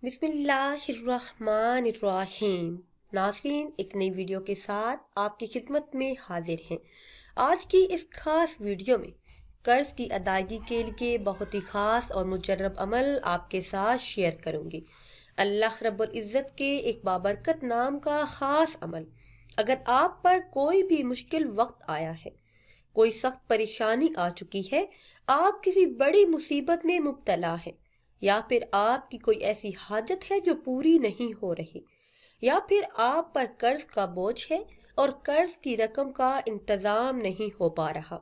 बिस्मिल्लाहिर्रहमानिर्रहीम। नाज़रीन, एक नई वीडियो के साथ आपकी खिदमत में हाजिर हैं। आज की इस खास वीडियो में कर्ज की अदायगी के लिए बहुत ही खास और मुजर्रब अमल आपके साथ शेयर करूंगी। अल्लाह रब्बुल इज़्ज़त के एक बाबरकत नाम का खास अमल। अगर आप पर कोई भी मुश्किल वक्त आया है, कोई सख्त परेशानी आ चुकी है, आप किसी बड़ी मुसीबत में मुब्तला है, या फिर आपकी कोई ऐसी हाजत है जो पूरी नहीं हो रही, या फिर आप पर कर्ज का बोझ है और कर्ज की रकम का इंतजाम नहीं हो पा रहा,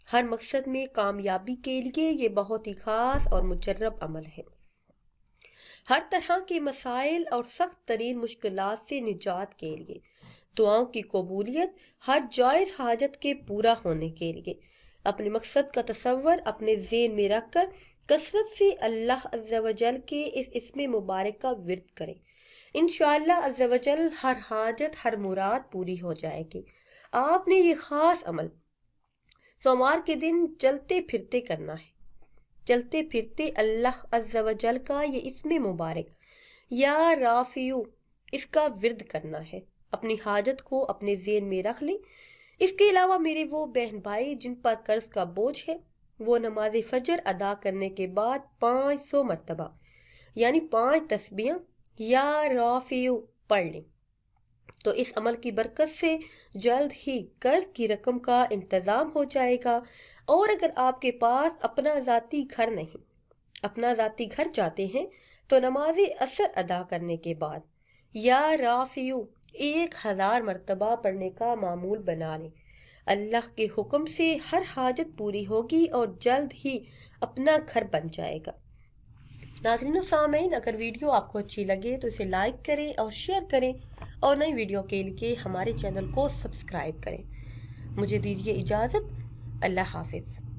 हर मकसद में कामयाबी के लिए ये बहुत ही खास और मुजर्रब अमल है। हर तरह के मसाइल और सख्त तरीन मुश्किलात से निजात के लिए, दुआओं की कबूलियत, हर जायज़ हाजत के पूरा होने के लिए अपने मकसद का तसव्वुर अपने ज़हन में रखकर कसरत से अल्लाह अज़्ज़ा वजल के इस इस्म मुबारक का विर्द करें। इंशाअल्लाह अज़्ज़ा वजल हर हाजत, हर मुराद पूरी हो जाएगी। आपने ये खास अमल सोमवार के दिन चलते फिरते करना है। चलते फिरते अल्लाह अज़्ज़ा वजल का ये इस्म मुबारक या राफियू, इसका विर्द करना है। अपनी हाजत को अपने ज़हन में रख लें। इसके अलावा मेरे वो बहन भाई जिन पर कर्ज का बोझ है, वो नमाज फजर अदा करने के बाद 500 मरतबा यानी 5 तस्बीह या राफियू पढ़ लें, तो इस अमल की बरकत से जल्द ही कर्ज की रकम का इंतजाम हो जाएगा। और अगर आपके पास अपना ज़ाती घर नहीं, अपना ज़ाती घर चाहते हैं, तो नमाज असर अदा करने के बाद या राफियू 1000 मरतबा पढ़ने का मामूल बना लें। अल्लाह के हुक्म से हर हाजत पूरी होगी और जल्द ही अपना घर बन जाएगा। नाज़रीन सामीन, अगर वीडियो आपको अच्छी लगे तो इसे लाइक करें और शेयर करें, और नई वीडियो के लिए हमारे चैनल को सब्सक्राइब करें। मुझे दीजिए इजाज़त। अल्लाह हाफिज़।